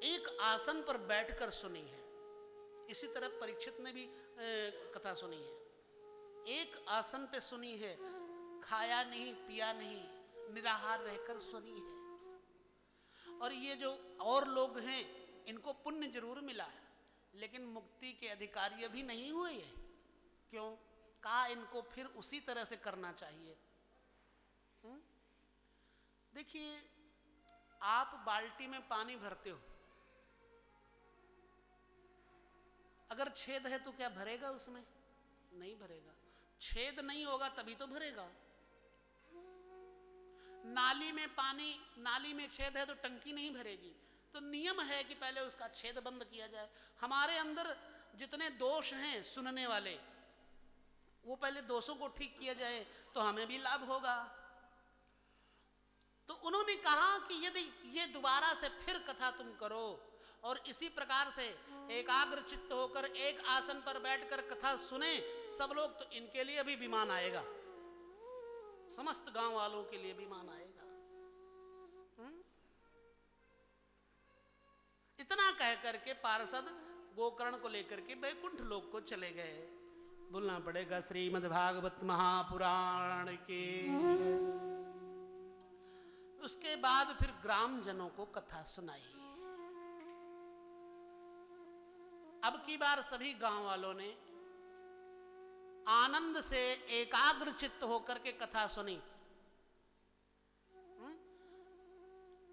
एक आसन पर बैठकर सुनी है। इसी तरह परीक्षित ने भी कथा सुनी है, एक आसन पे सुनी है, खाया नहीं पिया नहीं, निराहार रहकर सुनी है। और ये जो और लोग हैं इनको पुण्य जरूर मिला है, लेकिन मुक्ति के अधिकारी भी नहीं हुए ये। क्यों? कहा इनको फिर उसी तरह से करना चाहिए। देखिए, आप बाल्टी में पानी भरते हो, अगर छेद है तो क्या भरेगा उसमें? नहीं भरेगा। छेद नहीं होगा तभी तो भरेगा। नाली में पानी, नाली में छेद है तो टंकी नहीं भरेगी। तो नियम है कि पहले उसका छेद बंद किया जाए। हमारे अंदर जितने दोष हैं सुनने वाले, वो पहले दोषों को ठीक किया जाए तो हमें भी लाभ होगा। तो उन्होंने कहा कि यदि ये दोबारा से फिर कथा तुम करो और इसी प्रकार से एकाग्र चित्त होकर एक आसन पर बैठकर कथा सुने सब लोग, तो इनके लिए भी विमान आएगा, समस्त गांव वालों के लिए विमान आएगा। इतना कह करके पार्षद गोकर्ण को लेकर के वैकुंठ लोक को चले गए। बोलना पड़ेगा श्रीमद् भागवत महापुराण के। उसके बाद फिर ग्रामजनों को कथा सुनाई। अब की बार सभी गांव वालों ने आनंद से एकाग्र चित्त होकर के कथा सुनी।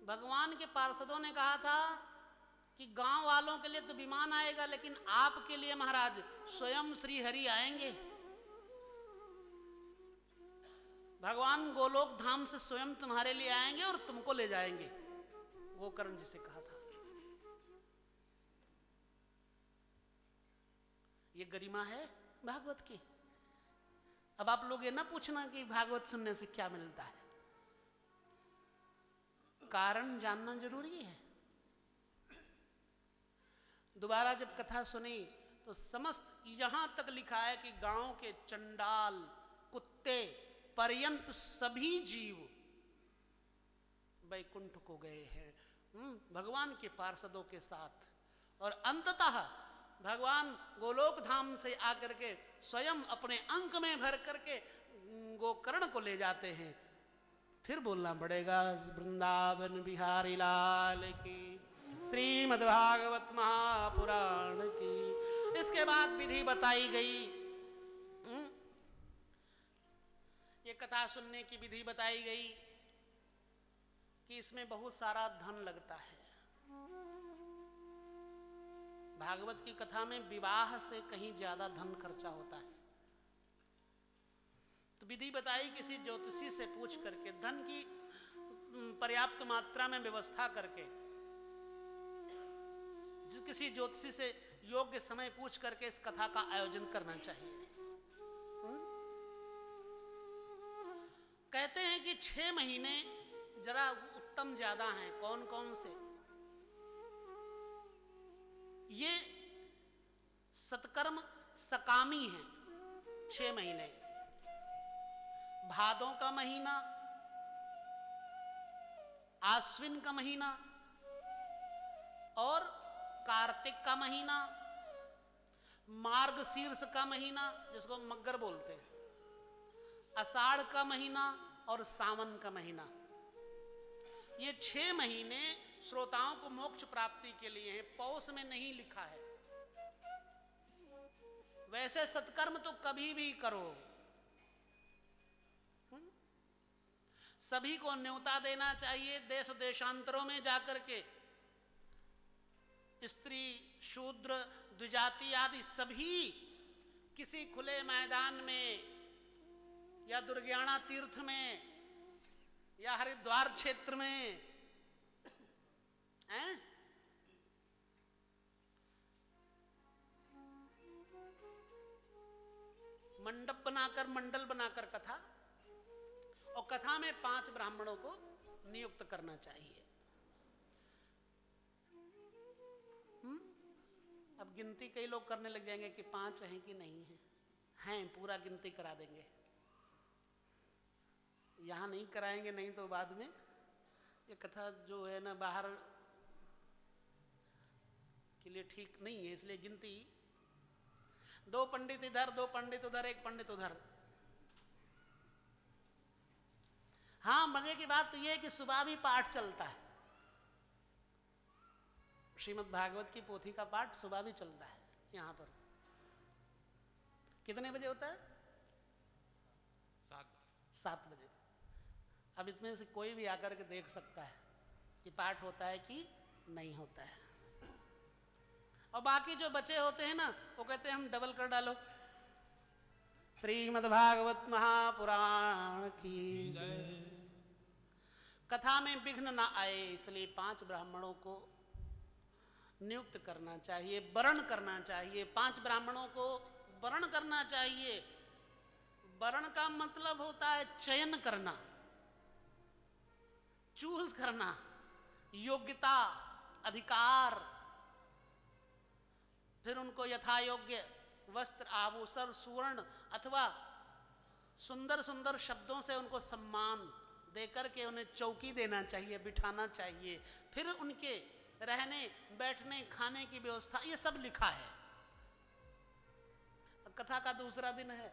भगवान के पार्षदों ने कहा था कि गांव वालों के लिए तो विमान आएगा, लेकिन आपके लिए महाराज स्वयं श्री हरि आएंगे। भगवान गोलोक धाम से स्वयं तुम्हारे लिए आएंगे और तुमको ले जाएंगे। गोकर्ण जी से कहा था। ये गरिमा है भागवत की। अब आप लोग ये ना पूछना कि भागवत सुनने से क्या मिलता है, कारण जानना जरूरी है। दोबारा जब कथा सुनी तो समस्त यहां तक लिखा है कि गांव के चंडाल कुत्ते पर्यंत सभी जीव वैकुंठ को गए हैं भगवान के पार्षदों के साथ। और अंततः भगवान गोलोक धाम से आकर के स्वयं अपने अंक में भर करके गोकर्ण को ले जाते हैं। फिर बोलना पड़ेगा वृंदावन बिहारी लाल की, श्रीमद् भागवत महापुराण की। इसके बाद विधि बताई गई, ये कथा सुनने की विधि बताई गई कि इसमें बहुत सारा धन लगता है। भागवत की कथा में विवाह से कहीं ज्यादा धन खर्चा होता है। तो विधि बताई, किसी ज्योतिषी से पूछ करके धन की पर्याप्त मात्रा में व्यवस्था करके, किसी ज्योतिषी से योग्य समय पूछ करके इस कथा का आयोजन करना चाहिए। कहते हैं कि 6 महीने जरा उत्तम ज्यादा हैं। कौन कौन से? ये सत्कर्म सकामी हैं 6 महीने। भादों का महीना, आश्विन का महीना और कार्तिक का महीना, मार्गशीर्ष का महीना जिसको मग्गर बोलते हैं, आषाढ़ का महीना और सावन का महीना। ये 6 महीने श्रोताओं को मोक्ष प्राप्ति के लिए हैं। पौष में नहीं लिखा है। वैसे सत्कर्म तो कभी भी करो, सभी को न्योता देना चाहिए। देश देशांतरों में जाकर के स्त्री शूद्र द्विजाति आदि सभी किसी खुले मैदान में या दुर्ज्ञाना तीर्थ में या हरिद्वार क्षेत्र में हैं, मंडप बनाकर मंडल बनाकर कथा, और कथा में 5 ब्राह्मणों को नियुक्त करना चाहिए। अब गिनती कई लोग करने लग जाएंगे कि 5 हैं कि नहीं है। हैं, पूरा गिनती करा देंगे। यहां नहीं कराएंगे, नहीं तो बाद में ये कथा जो है ना बाहर ये ठीक नहीं है, इसलिए गिनती 2 पंडित इधर 2 पंडित उधर 1 पंडित उधर। हाँ, मजे की बात तो ये है कि सुबह भी पाठ चलता है, श्रीमद् भागवत की पोथी का पाठ सुबह भी चलता है यहां पर। कितने बजे होता है? 7 बजे। अब इसमें से कोई भी आकर के देख सकता है कि पाठ होता है कि नहीं होता है। और बाकी जो बचे होते हैं ना, वो कहते हैं हम डबल कर डालो। श्रीमद् भागवत महापुराण की जय। कथा में विघ्न ना आए इसलिए 5 ब्राह्मणों को नियुक्त करना चाहिए, वर्ण करना चाहिए। 5 ब्राह्मणों को वर्ण करना चाहिए। वर्ण का मतलब होता है चयन करना, चूज करना, योग्यता, अधिकार। फिर उनको यथा योग्य वस्त्र, आभूषण, सुवर्ण अथवा सुंदर सुंदर शब्दों से उनको सम्मान देकर के उन्हें चौकी देना चाहिए, बिठाना चाहिए। फिर उनके रहने बैठने खाने की व्यवस्था, ये सब लिखा है। कथा का दूसरा दिन है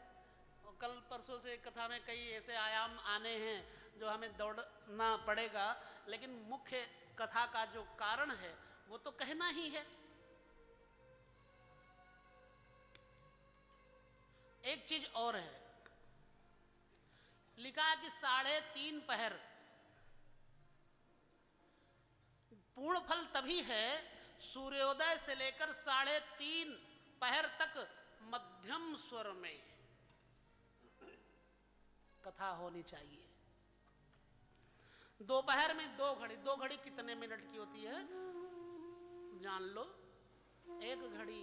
और कल परसों से कथा में कई ऐसे आयाम आने हैं जो हमें दौड़ना पड़ेगा, लेकिन मुख्य कथा का जो कारण है वो तो कहना ही है। एक चीज और है, लिखा है कि 3.5 पहर पूर्ण फल तभी है सूर्योदय से लेकर 3.5 पहर तक मध्यम स्वर में कथा होनी चाहिए। दोपहर में 2 घड़ी, 2 घड़ी कितने मिनट की होती है जान लो। 1 घड़ी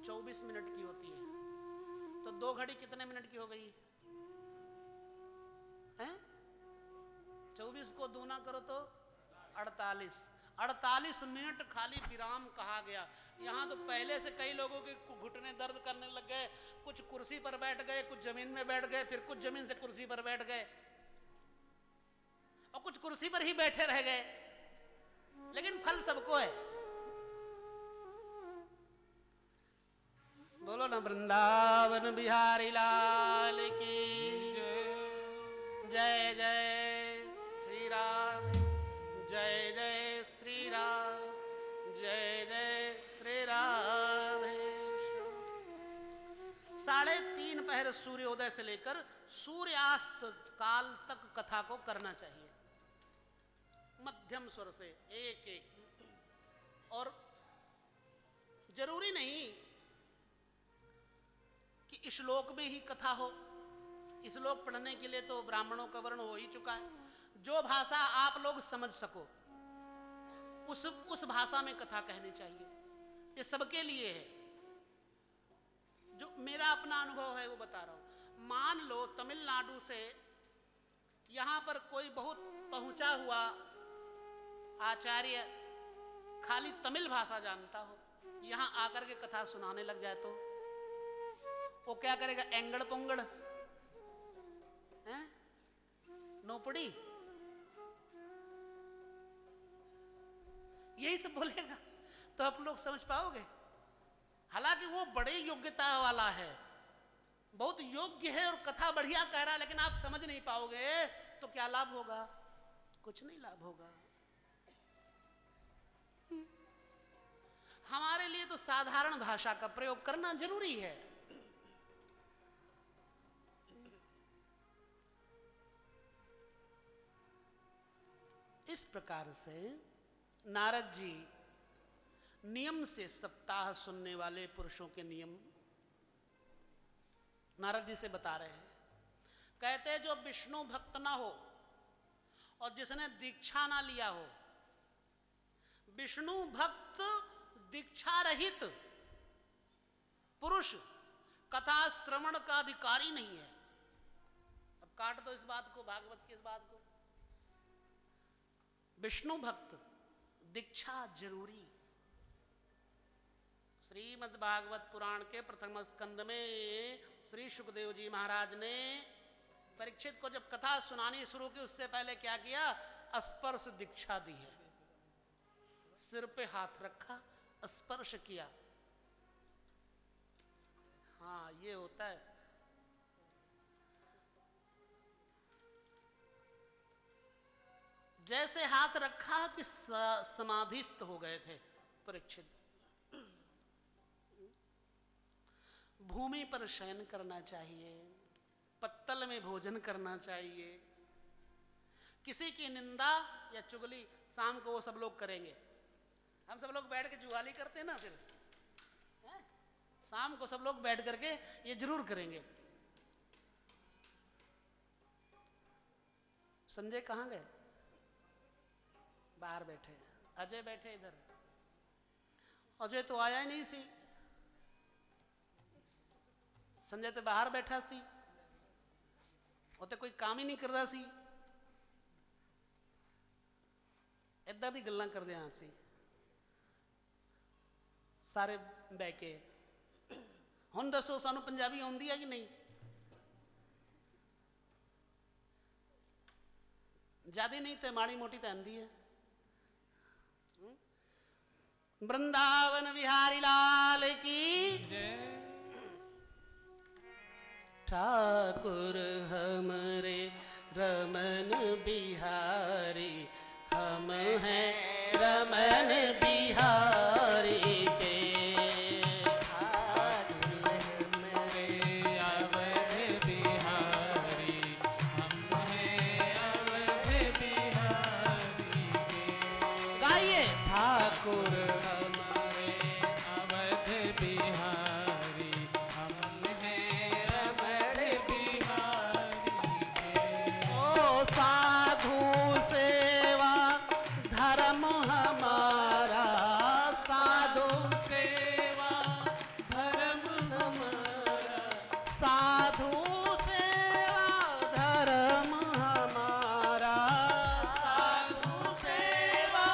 24 मिनट की होती है, तो 2 घड़ी कितने मिनट की हो गई है? 24 को दूना करो तो 48 मिनट खाली विराम कहा गया। यहाँ तो पहले से कई लोगों के घुटने दर्द करने लग गए, कुछ कुर्सी पर बैठ गए, कुछ जमीन में बैठ गए, फिर कुछ जमीन से कुर्सी पर बैठ गए और कुछ कुर्सी पर ही बैठे रह गए, लेकिन फल सबको है। बोलो ना वृंदावन बिहारी लाल की जय। जय श्री राम, जय जय श्री राम, जय जय श्री राम। 3.5 पहर सूर्योदय से लेकर सूर्यास्त काल तक कथा को करना चाहिए, मध्यम स्वर से एक एक। और जरूरी नहीं कि श्लोक में ही कथा हो। श्लोक पढ़ने के लिए तो ब्राह्मणों का वर्ण हो ही चुका है। जो भाषा आप लोग समझ सको उस भाषा में कथा कहनी चाहिए। ये सबके लिए है। जो मेरा अपना अनुभव है वो बता रहा हूं। मान लो तमिलनाडु से यहां पर कोई बहुत पहुंचा हुआ आचार्य खाली तमिल भाषा जानता हो, यहां आकर के कथा सुनाने लग जाए तो वो क्या करेगा? एंगड़ पुंगड़ हैं, नोपड़ी, यही सब बोलेगा तो आप लोग समझ पाओगे? हालांकि वो बड़े योग्यता वाला है, बहुत योग्य है और कथा बढ़िया कह रहा है, लेकिन आप समझ नहीं पाओगे तो क्या लाभ होगा? कुछ नहीं लाभ होगा। हमारे लिए तो साधारण भाषा का प्रयोग करना जरूरी है। इस प्रकार से नारद जी नियम से सप्ताह सुनने वाले पुरुषों के नियम नारद जी से बता रहे हैं। कहते हैं जो विष्णु भक्त ना हो और जिसने दीक्षा ना लिया हो, विष्णु भक्त दीक्षा रहित पुरुष कथा श्रवण का अधिकारी नहीं है। अब काट दो इस बात को, भागवत की इस बात को। विष्णु भक्त दीक्षा जरूरी। श्रीमद् भागवत पुराण के प्रथम स्कंद में श्री सुखदेव जी महाराज ने परीक्षित को जब कथा सुनानी शुरू की, उससे पहले क्या किया? स्पर्श दीक्षा दी है। सिर पे हाथ रखा, स्पर्श किया। हाँ, ये होता है। जैसे हाथ रखा कि समाधिस्थ हो गए थे परीक्षित। भूमि पर शयन करना चाहिए, पत्तल में भोजन करना चाहिए। किसी की निंदा या चुगली शाम को वो सब लोग करेंगे। हम सब लोग बैठ के जुगाली करते हैं ना, फिर शाम को सब लोग बैठ करके ये जरूर करेंगे। संजय कहाँ गए? बाहर बैठे। अजय बैठे इधर। अजय तो आया ही नहीं सी। संजय तो बाहर बैठा सी, वो तो कोई काम ही नहीं कर रहा सी। इदा दी गल्लां करदे हां सी सारे बह के। हुण दसो सानू पंजाबी आउंदी है कि नहीं? ज्यादा नहीं तो माड़ी मोटी तो आंदी है। वृंदावन बिहारी लाल की ठाकुर हमरे रमन बिहारी, हम हैं रमन बिहारी के। ठाकुर हमरे अवध बिहारी, हम हैं अवध बिहारी के। गाइए। ठाकुर हमरे अवध बिहारी, हम हैं अवध बिहारी के। ओ साधु सेवा धर्म हमारा, साधु सेवा धर्म हमारा, साधु सेवा धर्म हमारा, साधु सेवा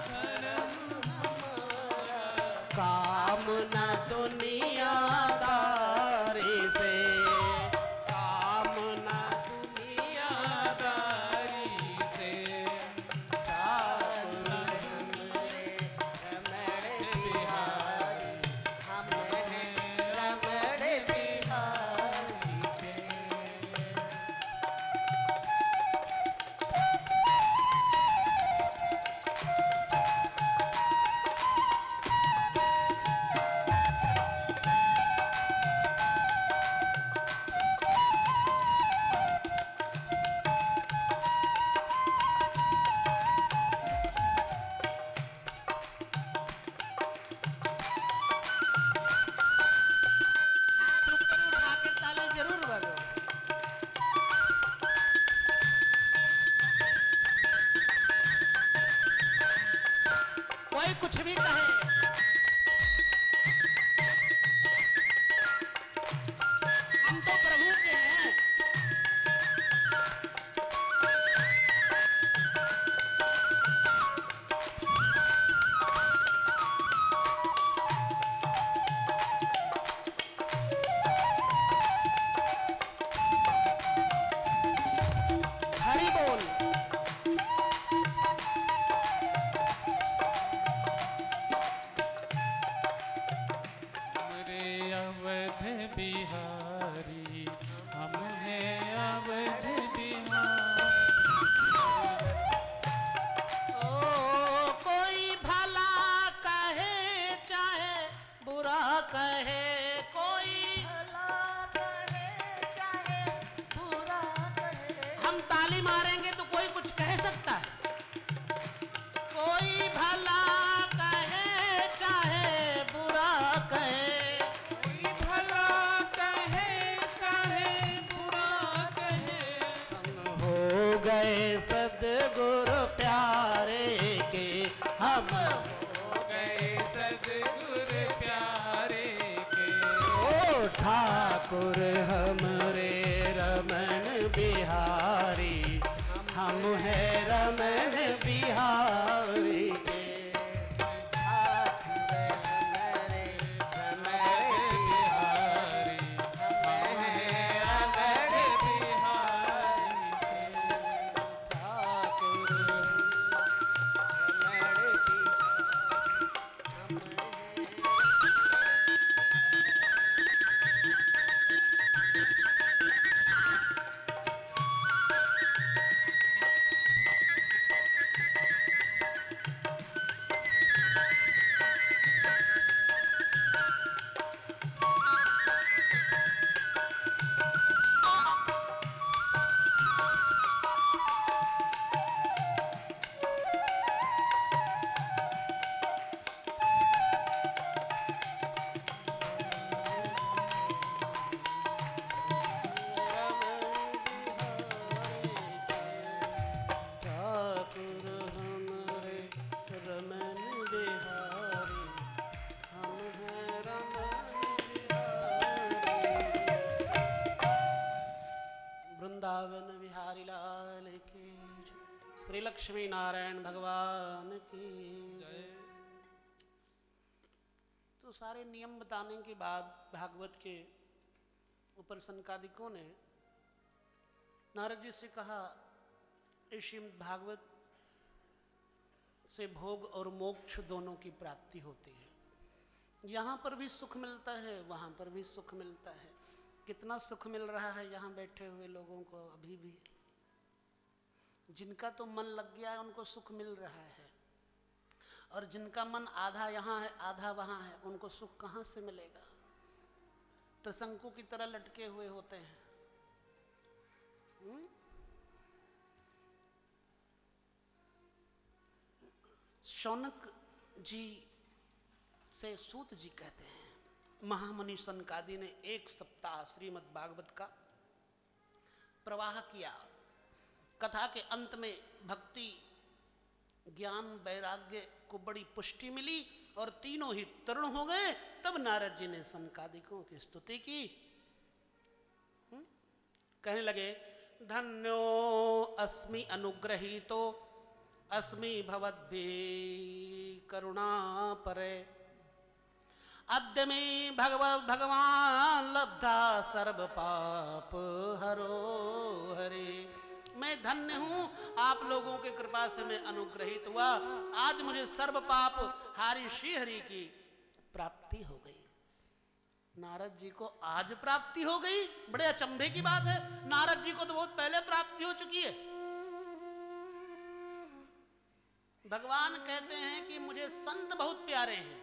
धर्म हमारा। काम न दुनियादारी से, काम न दुनियादारी से। ठाकुर हमरे रमण बिहारी, हम हैं रमण बिहारी के। हाथ ऊपर उठा के ताली जरूर बजाओ। कोई कुछ भी कहे, हम तो प्रभु के हैं। हरि बोल। हमरे अवध बिहारी, हम हैं अवध बिहारी। ओ कोई भला कहे चाहे बुरा कहे, कोई भला कहे चाहे बुरा कहे। हम ताली मारेंगे तो कोई कुछ कह सकता है? कोई भला कहे चाहे बुरा कहे, कोई भला कहे चाहे बुरा कहे। हम हो गए सद्गुरु प्यारे के, हम हो गए सद्गुरु प्यारे के। ओ ठाकुर हमरे रमन बिहारी, हम हैं रमन बिहारी के। ठाकुर हमरे रमन बिहारी, हम हैं अवध बिहारी के। ठाकुर हमरे रमन बिहारी, हम हैं नारायण भगवान की जय। तो सारे नियम बताने के बाद भागवत के ऊपर सनकादिकों ने नारद जी से कहा, इस श्रीमद् भागवत से भोग और मोक्ष दोनों की प्राप्ति होती है। यहाँ पर भी सुख मिलता है, वहाँ पर भी सुख मिलता है। कितना सुख मिल रहा है यहाँ बैठे हुए लोगों को अभी भी। जिनका तो मन लग गया है उनको सुख मिल रहा है, और जिनका मन आधा यहाँ है आधा वहाँ है, उनको सुख कहाँ से मिलेगा? त्रिशंकु की तरह लटके हुए होते हैं। शौनक जी से सूत जी कहते हैं, महामुनि सनकादि ने 1 सप्ताह श्रीमद् भागवत का प्रवाह किया। कथा के अंत में भक्ति, ज्ञान, वैराग्य को बड़ी पुष्टि मिली और तीनों ही तरुण हो गए। तब नारद जी ने सनकादिकों की स्तुति की। कहने लगे, धन्यो अस्मि अनुग्रहीतो अस्मि भवद्भिः करुणा परे, अद्य मे भगवान लब्धा सर्व पाप हरो हरे। मैं धन्य हूँ, आप लोगों के कृपा से मैं अनुग्रहित हुआ। आज मुझे सर्व पाप हारी श्री हरि की प्राप्ति हो गई। नारद जी को आज प्राप्ति हो गई, बड़े अचंभे की बात है। नारद जी को तो बहुत पहले प्राप्ति हो चुकी है। भगवान कहते हैं कि मुझे संत बहुत प्यारे हैं।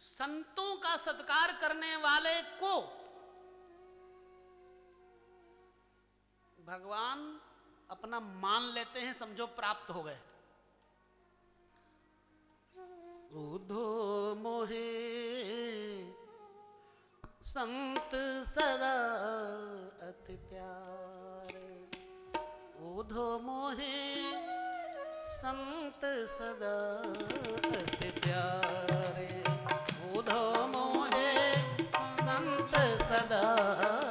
संतों का सत्कार करने वाले को भगवान अपना मान लेते हैं, समझो प्राप्त हो गए। उधो मोहे संत सदा अति प्यारे, उधो मोहे संत सदा अति प्यारे, उधो मोहे संत सदा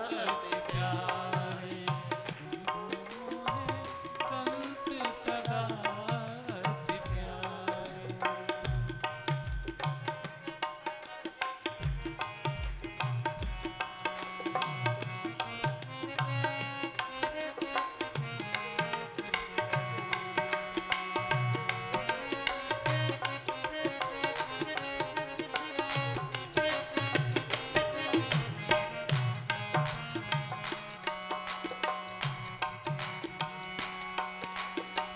अति प्यारे, संत सदा अति प्यारे।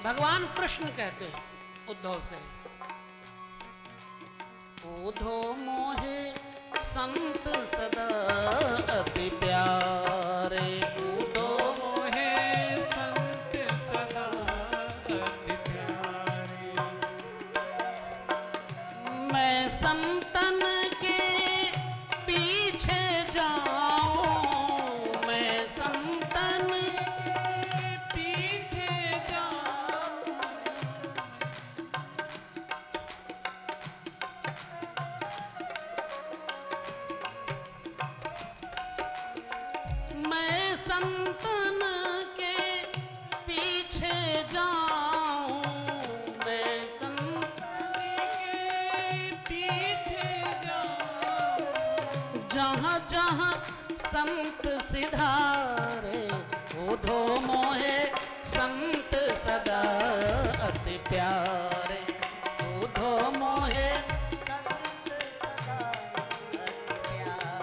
भगवान कृष्ण कहते हैं उद्धव से, उधो मोहे संत सदा अति प्यारे, उधो मोहे संत सदा अति प्यारे। मैं संतन के पीछे जाऊं, मैं संतन पीछे जाऊं, मैं संतन के पीछे जाऊं, मैं संतन के पीछे जाऊं, जहाँ जहाँ संत सिधारे, उधो मोहे संत सदा अति प्यारे, उधो मोहे संत सदा अति प्यारे।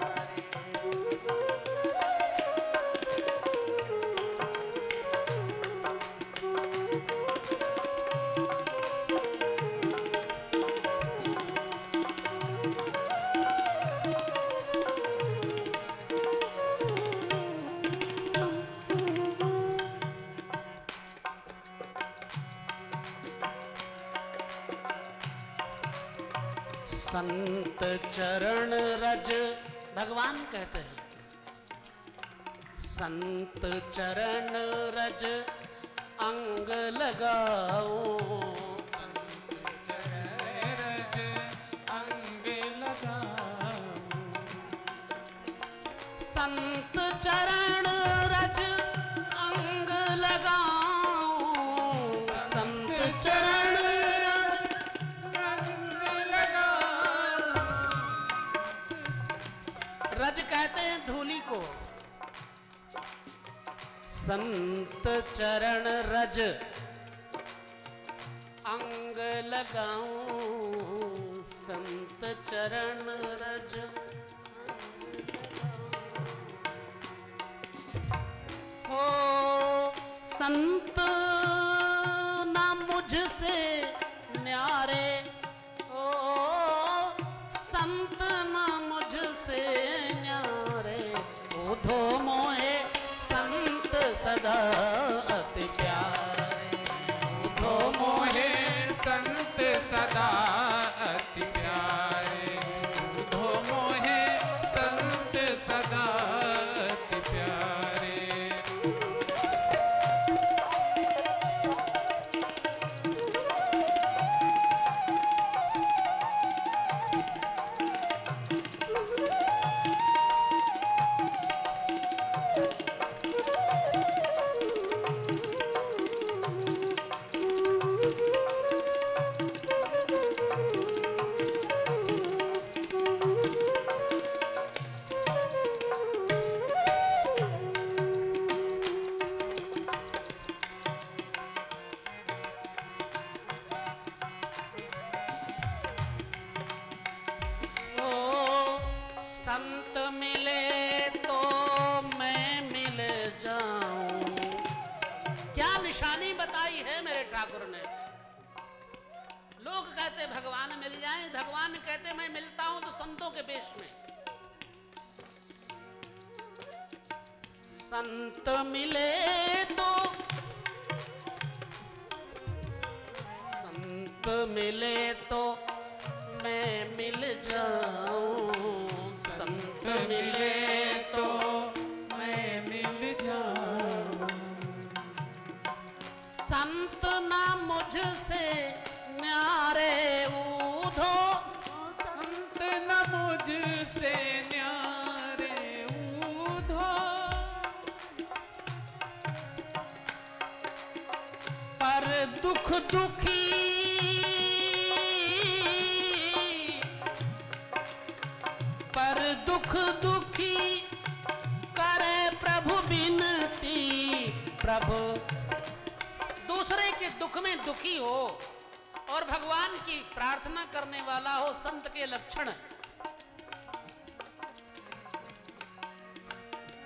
संत चरण रज, भगवान कहते हैं, संत चरण रज अंग लगाओ, रज अंग लगाऊं, संत चरण रज अंग लगाओ, संत रज कहते हैं धूलि को। संत चरण रज अंग लगाऊं, संत चरण रज हो। संत ना मुझसे न्यारे, ओ संत ना मुझसे न्यारे, ओधो मोहे संत सदा अति प्यारे, ओधो मोहे संत सदा अति प्यारे, ओधो मोहे संत सदा अति प्यारे। संत मिले तो मैं मिल जाऊं। क्या निशानी बताई है मेरे ठाकुर ने। लोग कहते भगवान मिल जाएं, भगवान कहते मैं मिलता हूं तो संतों के वेश में। संत मिले तो, संत मिले तो मैं मिल जाऊं, संत मिले तो मैं मिल जाऊं। संत ना मुझसे न्यारे, ऊधो संत न मुझसे न्यारे, ऊधो पर दुख दुखी, पर दुख दुखी करे प्रभु बिनती। प्रभु दूसरे के दुख में दुखी हो और भगवान की प्रार्थना करने वाला हो, संत के लक्षण।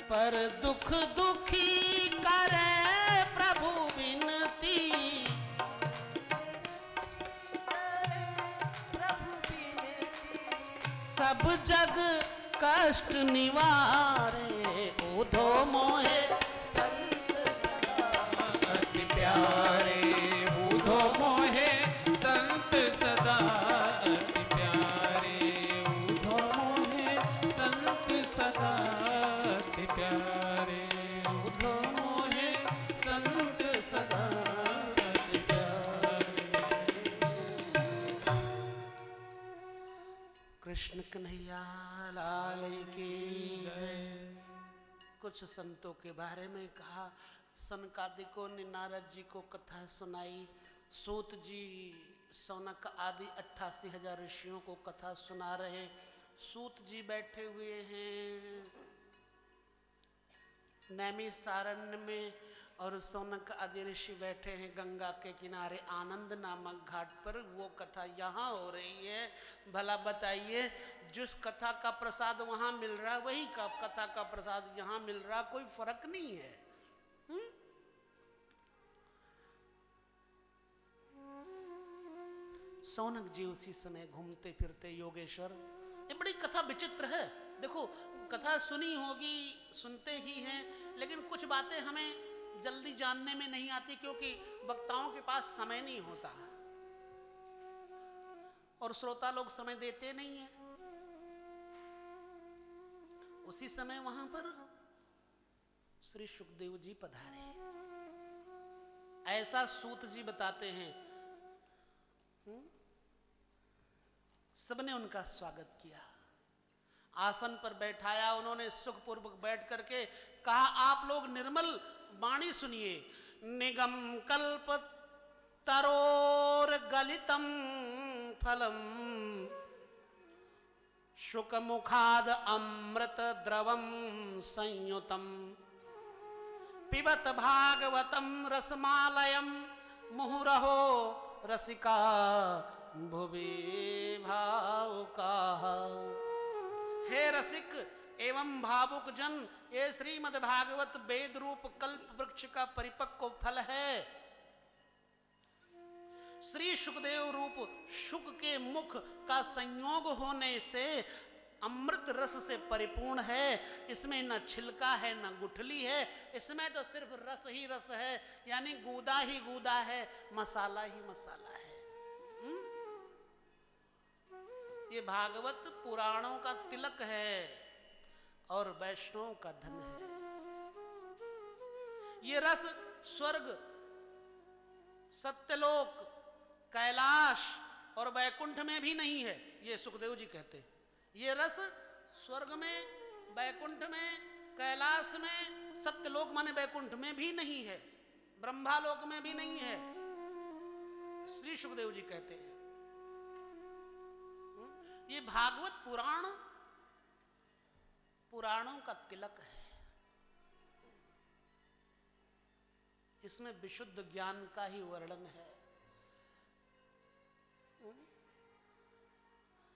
पर दुख दुखी करे प्रभु बिनती, सब जग कष्ट निवारे, ओधो मोहे संत सदा अति प्यारे, ऊधो मोहे संत सदा अति प्यारे, ऊधो मोहे संत सदा अति प्यारे, ऊधो मोहे संत सदा अति प्यारे। कृष्ण कन्हैया लाल की जय। कुछ संतों के बारे में कहा। सनकादिकों ने नारद जी को कथा सुनाई। सूत जी सौनक आदि 88,000 ऋषियों को कथा सुना रहे। सूत जी बैठे हुए हैं नैमिषारण्य में और सौनक आदि ऋषि बैठे हैं गंगा के किनारे आनंद नामक घाट पर। वो कथा यहाँ हो रही है। भला बताइए, जिस कथा का प्रसाद वहाँ मिल रहा वही का कथा का प्रसाद यहाँ मिल रहा, कोई फर्क नहीं है। सौनक जी उसी समय घूमते फिरते योगेश्वर। ये बड़ी कथा विचित्र है। देखो, कथा सुनी होगी, सुनते ही हैं, लेकिन कुछ बातें हमें जल्दी जानने में नहीं आती क्योंकि वक्ताओं के पास समय नहीं होता और श्रोता लोग समय देते नहीं है। उसी समय वहां पर श्री सुखदेव जी पधारे। ऐसा सूत जी बताते हैं। सबने उनका स्वागत किया, आसन पर बैठाया। उन्होंने सुखपूर्वक बैठ करके कहा, आप लोग निर्मल वाणी सुनिए। निगम कल्प तरोर गलितम फलम शुकमुखाद अमृत द्रवम संयुतम पिबत भागवतम रसमालयम मुहुरहो रसिका भुवि भावुका। हे रसिक एवं भावुक जन, ये श्रीमद् भागवत वेद रूप कल्प वृक्ष का परिपक्व फल है। श्री सुखदेव रूप शुक के मुख का संयोग होने से अमृत रस से परिपूर्ण है। इसमें न छिलका है न गुठली है, इसमें तो सिर्फ रस ही रस है, यानी गूदा ही गूदा है, मसाला ही मसाला है। ये भागवत पुराणों का तिलक है और वैष्णव का धन है। ये रस स्वर्ग, सत्यलोक, कैलाश और वैकुंठ में भी नहीं है, ये सुखदेव जी कहते हैं। ये रस स्वर्ग में, वैकुंठ में, कैलाश में, सत्यलोक माने वैकुंठ में भी नहीं है, ब्रह्मालोक में भी नहीं है, श्री सुखदेव जी कहते हैं। ये भागवत पुराण पुराणों का तिलक है। इसमें विशुद्ध ज्ञान का ही वर्णन है,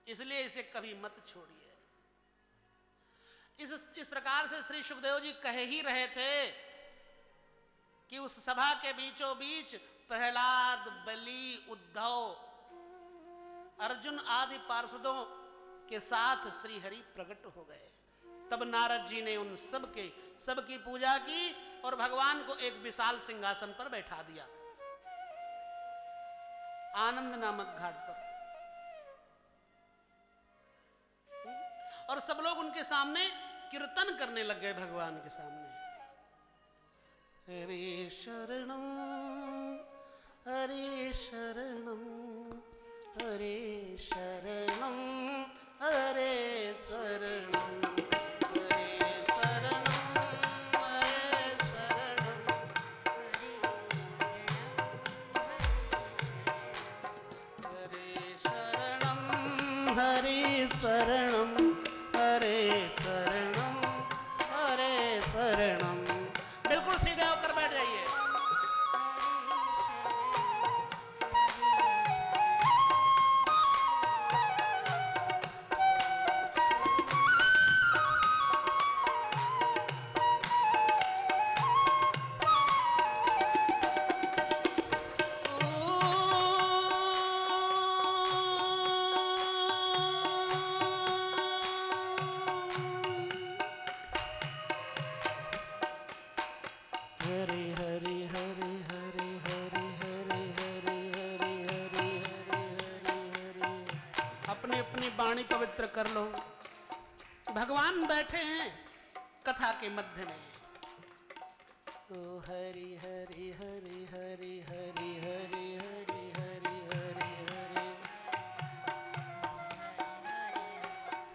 इसलिए इसे कभी मत छोड़िए। इस प्रकार से श्री सुखदेव जी कह ही रहे थे कि उस सभा के बीचों बीच प्रहलाद, बलि, उद्धव, अर्जुन आदि पार्षदों के साथ श्री हरि प्रकट हो गए। तब नारद जी ने उन सबकी पूजा की और भगवान को एक विशाल सिंहासन पर बैठा दिया, आनंद नामक घाट पर, और सब लोग उनके सामने कीर्तन करने लग गए भगवान के सामने। हरे शरणम हरे शरणम हरे शरणम हरे शरणम हरे शरणम हरे शरणम हरे शरणम हरे शरणम हरे शरणम हरे शरणम। बिल्कुल सीधे होकर बैठ जाइए। वाणी पवित्र कर लो। भगवान बैठे हैं कथा के मध्य में। ओ हरि हरि हरि हरि हरि हरि हरि हरि हरि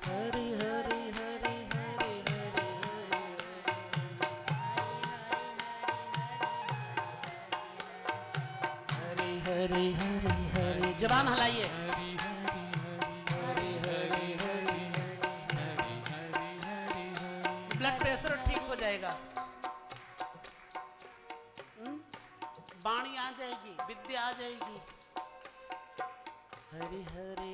हरि हरि हरि हरि हरि हरि हरि हरि। जबान हिलाइए। ब्लड प्रेशर ठीक हो जाएगा, वाणी आ जाएगी, विद्या आ जाएगी। हरि हरि